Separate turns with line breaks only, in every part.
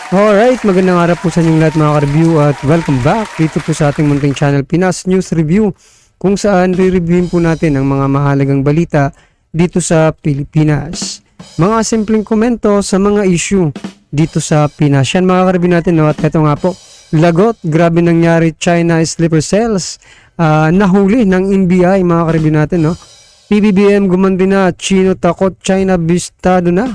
Alright, magandang araw po sa inyong lahat mga ka-review at welcome back dito po sa ating munting channel Pinas News Review, kung saan re-reviewin po natin ang mga mahalagang balita dito sa Pilipinas. Mga simpleng komento sa mga issue dito sa Pinas. Yan mga ka-review natin, no? At ito nga po, lagot, grabe nangyari, China sleeper cells, nahuli ng NBI mga ka-review natin, no? PBBM gumandi na, Chino takot, China bistado na.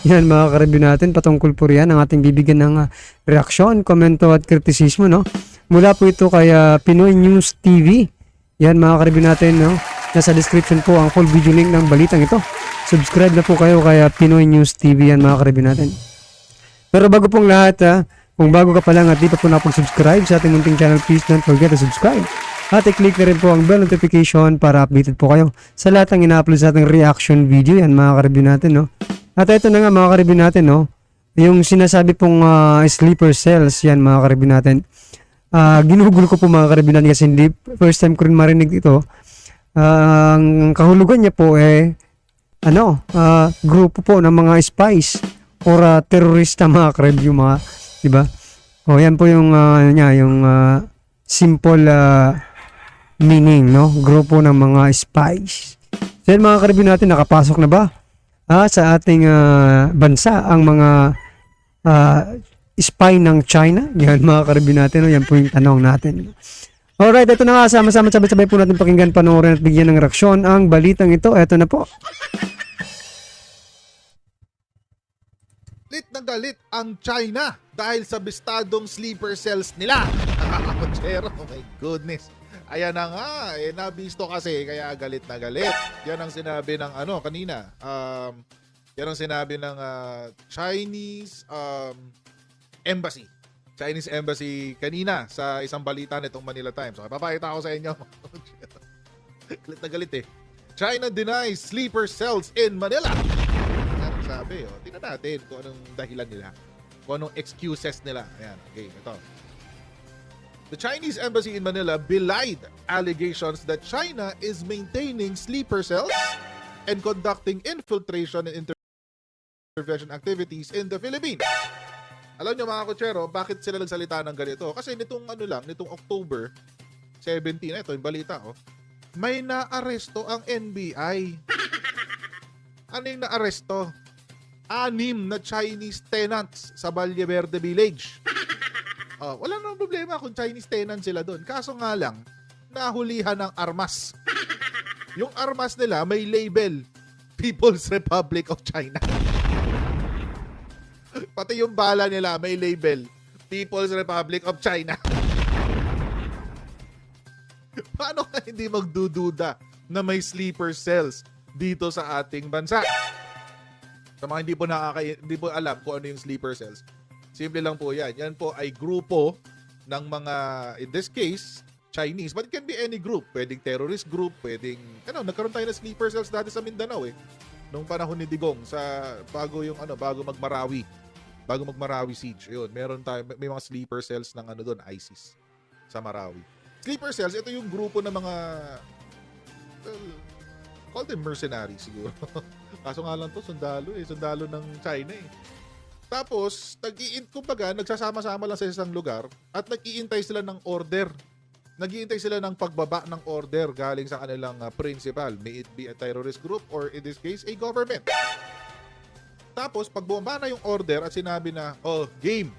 Yan mga ka-review natin, patungkol po riyan ang ating bibigyan ng reaksyon, komento at kritisismo, no? Mula po ito kay Pinoy News TV. Yan mga ka-review natin, no? Nasa description po ang full video link ng balitang ito. Subscribe na po kayo kay Pinoy News TV, yan mga ka-review natin. Pero bago pong lahat, kung bago ka pa lang at di pa po nakapag-subscribe sa ating munting channel, please don't forget to subscribe. At i-click na rin po ang bell notification para updated po kayo sa lahat ng ina-upload sa ating reaction video, yan mga ka-review natin, no? At ito na nga mga ka-review natin, no? Yung sinasabi pong sleeper cells, yan mga ka-review natin. Ginuhugol ko po mga ka-review natin kasi hindi, first time ko rin marinig ito. Ang kahulugan niya po grupo po ng mga spies or terorista mga ka-review mga, di ba? O yan po yung simple meaning, no? Grupo ng mga spies. So yan mga ka-review natin, nakapasok na ba sa ating bansa ang mga spy ng China? Yan mga ka-review natin, no? Yan po yung tanong natin. Alright, ito na nga, sama-sama sabay-sabay po natin pakinggan, panoorin at bigyan ng reaksyon ang balitang ito. Ito na po.
Galit na galit ang China dahil sa bistadong sleeper cells nila. Nakakakutsero, oh my goodness. Ayan na nga, nabisto kasi kaya galit na galit. Yan ang sinabi ng kanina. Yan ang sinabi ng Chinese Embassy. Chinese Embassy kanina sa isang balita nitong Manila Times. Okay, papakita ko sa inyo. Galit na galit eh. China denies sleeper cells in Manila. Yan ang sabi. Tingnan natin kung anong dahilan nila. Kung anong excuses nila. Ayan, okay, ito. The Chinese Embassy in Manila belied allegations that China is maintaining sleeper cells and conducting infiltration and intervention activities in the Philippines. Alam nyo mga kutsero, bakit sila nagsalita ng ganito? Kasi nitong October 17, ito yung balita, may naaresto ang NBI. Ano yung naaresto? 6 na Chinese tenants sa Valle Verde Village. Wala namang problema kung Chinese tenants sila doon. Kaso nga lang, nahulihan ng armas. Yung armas nila may label, People's Republic of China. Pati yung bala nila may label, People's Republic of China. Paano ka hindi magdududa na may sleeper cells dito sa ating bansa? Sa mga hindi po alam kung ano yung sleeper cells, simple lang po yan. Yan po ay grupo ng mga, in this case, Chinese. But it can be any group. Pwedeng terrorist group, pwedeng, nagkaroon tayo ng sleeper cells dati sa Mindanao nung panahon ni Digong bago magmarawi. Bago magmarawi siege. Yun, may mga sleeper cells ng doon, ISIS sa Marawi. Sleeper cells, ito yung grupo ng mga, call them mercenaries siguro. Kaso nga lang to, sundalo ng China Tapos, nagsasama-sama lang sa isang lugar at nag-iintay sila ng order. Nag-iintay sila ng pagbaba ng order galing sa kanilang principal. May it be a terrorist group or in this case, a government. Tapos, pag bumaba na yung order at sinabi na, game.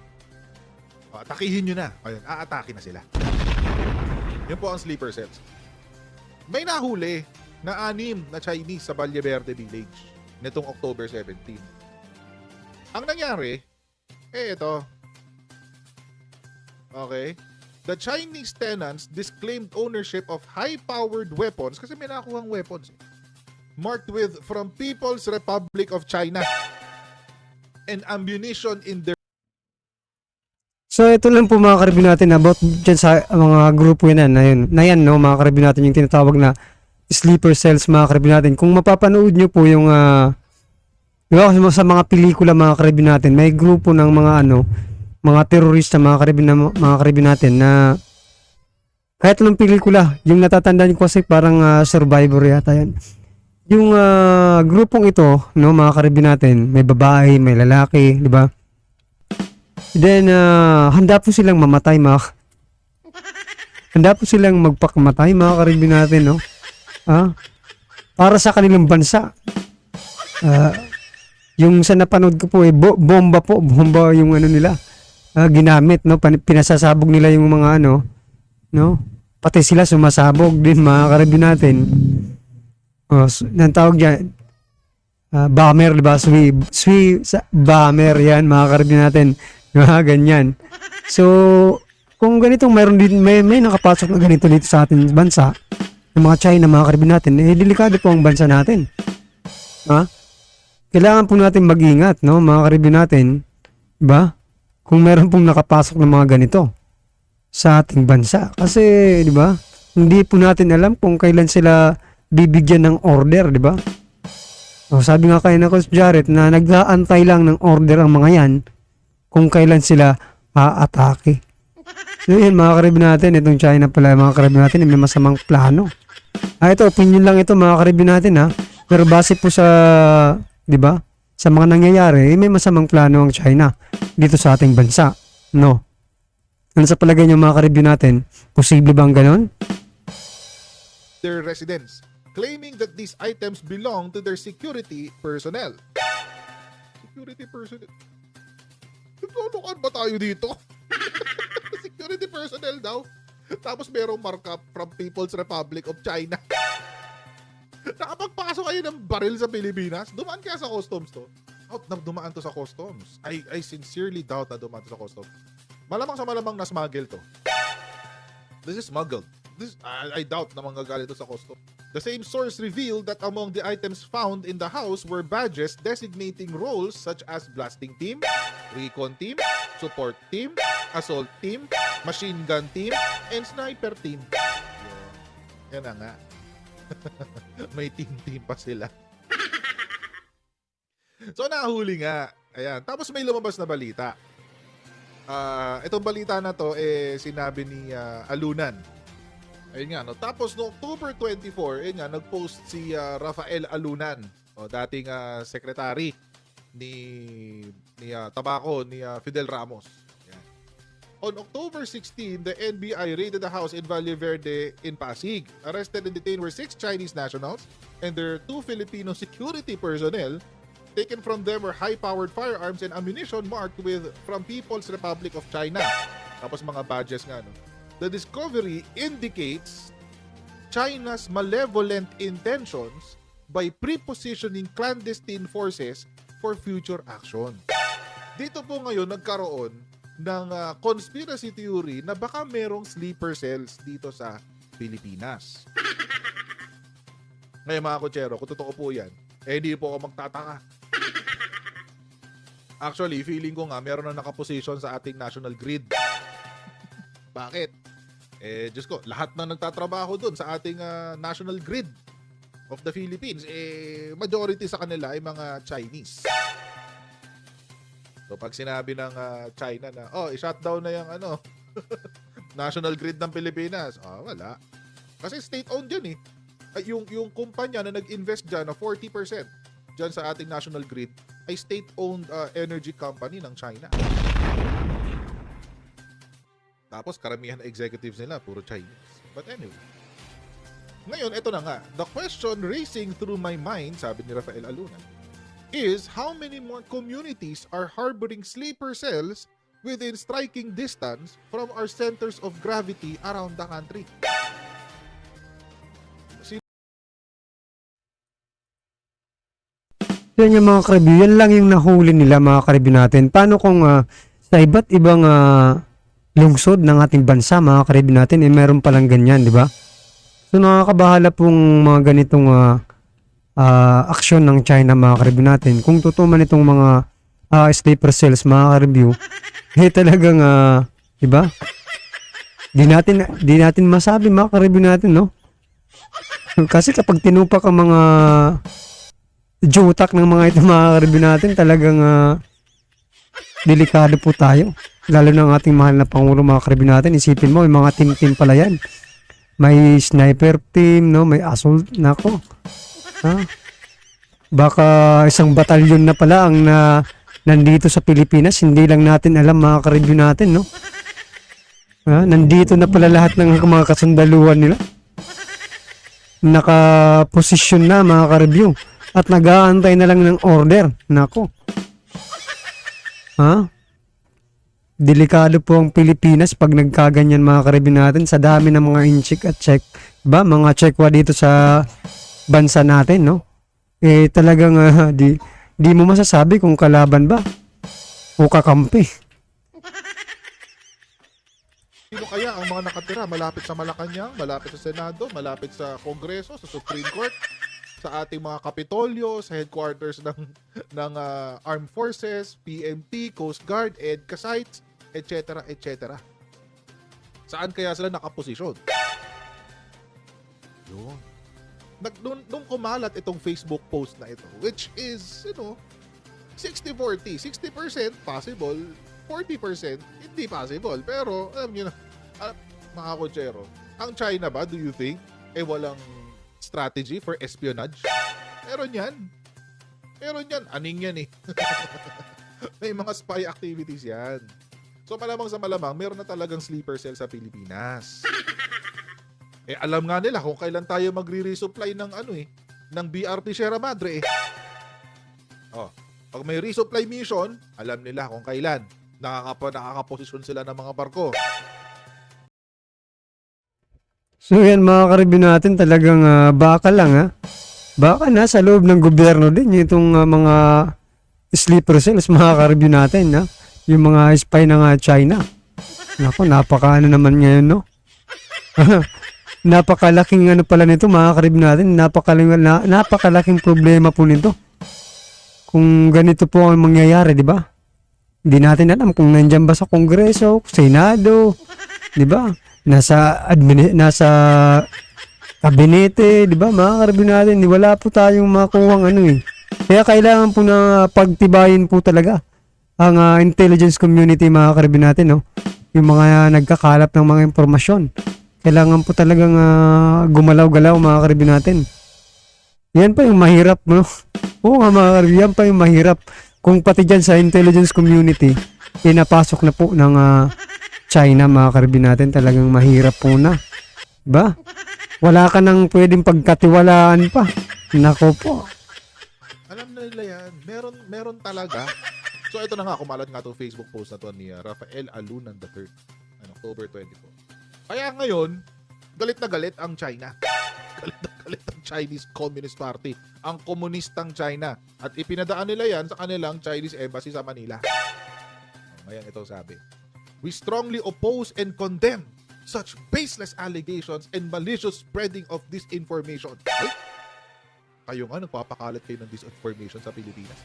Atakihin nyo na. Ayun, aatake na sila. Yun po ang sleeper cells. May nahuli na 6 na Chinese sa Valle Verde Village nitong October 17. Ang nangyari, ito. Okay. The Chinese tenants disclaimed ownership of high-powered weapons kasi may nakuhang weapons marked with from People's Republic of China and ammunition in their.
So ito lang po mga ka-review natin about dyan sa mga grupo na yan, no, mga ka-review natin yung tinatawag na sleeper cells mga ka-review natin. Kung mapapanood nyo po yung diba, sa mga pelikula mga ka-review natin, may grupo ng mga terorista mga ka-review natin na kahit anong pelikula, yung natatandaan ko kasi parang Survivor yata yan. Yung grupong ito, no, mga ka-review natin, may babae, may lalaki, di ba? Then, handa po silang mamatay, handa po silang magpakamatay, mga ka-review natin, no? Para sa kanilang bansa. Yung sa napanood ko po, bomba yung ano nila, ginamit, no? Pinasasabog nila yung mga ano, no? Pati sila sumasabog din, mga ka-review natin. Nang tawag dyan, bomber, diba? Bomber yan, mga ka-review natin. Ganyan. So, kung ganitong mayroon din, may nakapasok na ganito dito sa ating bansa, ng mga China, mga ka-review natin, delikado po ang bansa natin. Kailangan po natin mag-ingat, no, mga ka-review natin, diba? Kung meron pong nakapasok ng mga ganito sa ating bansa. Kasi, diba, hindi po natin alam kung kailan sila bibigyan ng order, diba? Sabi nga kay na Coach Jarrett na nag-aantay lang ng order ang mga yan kung kailan sila aatake. So yun, mga ka-review natin, itong China pala, mga ka-review natin, may masamang plano. Ito, opinion lang ito, mga ka-review natin, pero base po sa, di ba, sa mga nangyayari, may masamang plano ang China dito sa ating bansa. No? Ano sa palagay niyo, mga ka-review natin? Posible bang ganon?
Their residence, claiming that these items belong to their security personnel. Security personnel? Naglunukan ba tayo dito? Security personnel daw. Tapos merong markup from People's Republic of China. Nakapagpasok kayo ng baril sa Pilipinas? Dumaan kaya sa customs to? Dumaan to sa customs. I sincerely doubt na dumaan to sa customs. Malamang sa malamang na smuggle to. This is smuggled. I doubt na manggagaling to sa customs. The same source revealed that among the items found in the house were badges designating roles such as blasting team, recon team, support team, assault team, machine gun team, and sniper team. Yan na nga. May team pa sila. So nahuli nga. Ayan. Tapos may lumabas na balita. Itong balita na to, sinabi ni Alunan. Ayun nga, no? Tapos no October 24, ayun nga, nag-post si Rafael Alunan, dating secretary ni Tabaco ni Fidel Ramos. Yan. On October 16, the NBI raided the house in Valle Verde in Pasig. Arrested and detained were 6 Chinese nationals and their 2 Filipino security personnel. Taken from them were high-powered firearms and ammunition marked with from People's Republic of China. Tapos mga badges nga, no? The discovery indicates China's malevolent intentions by prepositioning clandestine forces for future action. Dito po ngayon nagkaroon ng conspiracy theory na baka merong sleeper cells dito sa Pilipinas. Ngayon mga kutsero, kung totoo po yan, hindi po ako magtataka. Actually, feeling ko nga meron na nakaposition sa ating national grid. Bakit? Diyos ko, lahat na nagtatrabaho dun sa ating national grid of the Philippines, majority sa kanila ay mga Chinese. So pag sinabi ng China na, i-shutdown na yung national grid ng Pilipinas, wala. Kasi state-owned yan yung kumpanya na nag-invest dyan na 40% dyan sa ating national grid ay state-owned energy company ng China. Tapos karamihan na executives nila puro Chinese. But anyway. Ngayon, ito na nga. The question racing through my mind, sabi ni Rafael Alunan, is how many more communities are harboring sleeper cells within striking distance from our centers of gravity around the country?
Yan yung mga ka-review. Yan lang yung nahuli nila, mga ka-review natin. Paano kung sa iba't ibang lungsod ng ating bansa, mga ka-review natin, meron palang ganyan, di ba? So nakakabahala pong mga ganitong aksyon ng China, mga ka-review natin. Kung totoo man itong mga sleeper cells, mga ka-review, talagang, di ba? Di natin masabi, mga ka-review natin, no? Kasi kapag tinupak ang mga jutak ng mga ito, mga ka-review natin, talagang delikado po tayo. Lalo na ang ating mahal na Pangulo, mga ka-review natin. Isipin mo, may mga team-team pala yan. May sniper team, no? May assault. Nako. Baka isang batalyon na pala ang nandito sa Pilipinas, hindi lang natin alam mga ka-review natin, no? Nandito na pala lahat ng mga kasundaluhan nila. Nakaposisyon na mga ka-review. At nag-aantay na lang ng order. Nako. Delikado po ang Pilipinas pag nagkaganyan mga ka-review natin sa dami ng mga incheck at check. Ba? Mga checkwa dito sa bansa natin, no? Talagang di mo masasabi kung kalaban ba o kakampi.
Sino kaya ang mga nakatira malapit sa Malacanang, malapit sa Senado, malapit sa Kongreso, sa Supreme Court, sa ating mga kapitolyo, sa headquarters ng Armed Forces, PMT, Coast Guard, EDCA sites, etc., etc. Saan kaya sila nakaposisyon? Yun. Nung kumalat itong Facebook post na ito, which is, 60-40. 60% possible, 40% hindi possible. Pero, alam nyo na, mga kotsero, ang China ba, do you think, walang strategy for espionage? Meron yan. Aning yan eh. May mga spy activities yan. So, malamang sa malamang, meron na talagang sleeper cell sa Pilipinas. Alam nga nila kung kailan tayo magre-resupply ng BRP Sierra Madre pag may resupply mission, alam nila kung kailan. Nakakaposisyon sila ng mga barko.
So yan mga ka-review natin, talagang baka lang Baka nasa loob ng gobyerno din itong mga sleeper cells mga ka-review natin yung mga spy ng China. Nako, napakaano naman ngayon, no? Napakalaking pala nito mga ka-review natin, napakalaking problema po nito. Kung ganito po ang mangyayari, di ba? Hindi natin alam kung nandiyan ba sa Kongreso, Senado, di ba? Nasa kabinete, di ba? Mga ka-review natin, wala po tayong makuhang Kaya kailangan po na pagtibayin po talaga ang intelligence community mga ka-review natin, no? Yung mga nagkakalap ng mga impormasyon. Kailangan po talagang gumalaw-galaw mga ka-review natin. Yan pa yung mahirap, no? Oo nga mga ka-review, yan pa yung mahirap. Kung pati dyan sa intelligence community, pinapasok na po ng China mga ka-review natin, talagang mahirap po na. Ba? Wala ka nang pwedeng pagkatiwalaan pa. Nako po.
Alam na nila yan. Meron talaga. So ito na nga, kumalat nga itong Facebook post na to ni Rafael Alunan III, October 24. Kaya ngayon, galit na galit ang China. Galit na galit ang Chinese Communist Party, ang komunistang China. At ipinadaan nila yan sa kanilang Chinese Embassy sa Manila. Ngayon ito sabi, "We strongly oppose and condemn such baseless allegations and malicious spreading of disinformation." Ay, kayo nga, nagpapakalat kayo ng disinformation sa Pilipinas.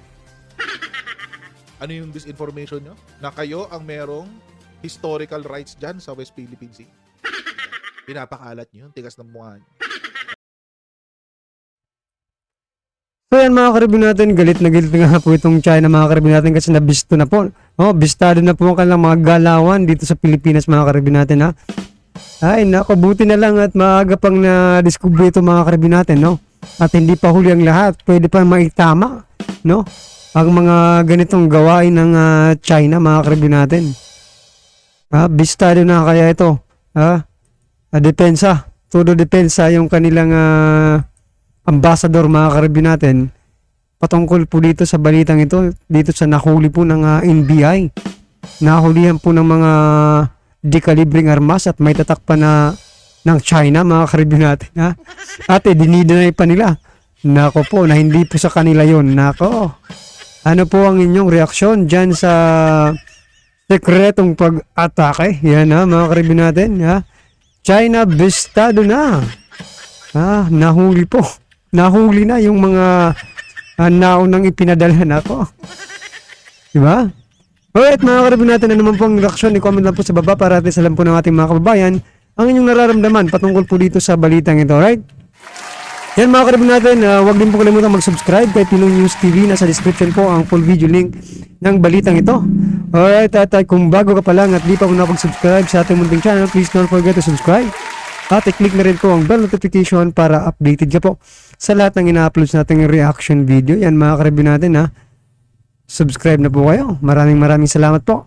Ano yung disinformation nyo? Na kayo ang merong historical rights dyan sa West Philippine Sea. Pinapakalat nyo, tigas ng mukha nyo.
So yan mga ka-review natin, galit na nga po itong China mga ka-review natin kasi nabisto na po. Bistado na po ang kanilang mga galawan dito sa Pilipinas mga ka-review natin Ay nako, buti na lang at maaga pang na-discover ito mga ka-review natin, no? At hindi pa huli ang lahat, pwede pa maitama, no? Ang mga ganitong gawain ng China mga ka-review natin. Bistado na kaya ito. Depensa, todo depensa yung kanilang ambassador mga ka-review natin patungkol po dito sa balitang ito, dito sa nahuli po ng NBI. Nahulihan po ng mga dekalibring armas at may tatak pa na ng China mga ka-review natin. At dinideny pa nila. Nako po, na hindi po sa kanila yon. Nako. Ano po ang inyong reaksyon dyan sa sekretong pag-atake? Yan mga ka-review natin. China bistado na. Nahuli po. Nahuli na yung mga naunang ipinadalhan ako. Diba? Alright mga ka-review natin, ano naman po ang reaksyon? I-comment lang po sa baba para at alam po ng ating mga kababayan ang inyong nararamdaman patungkol po dito sa balitang ito. Alright? Yan mga ka-review natin, huwag din po kalimutan mag-subscribe kay Pinoy News TV. Nasa description po ang full video link ng balitang ito. Alright, at kung bago ka pa lang at di pa po nakapag-subscribe sa ating munting channel, please don't forget to subscribe. At i-click na rin po ang bell notification para updated ka po sa lahat ng ina-upload nating reaction video. Yan mga ka-review natin subscribe na po kayo. Maraming salamat po.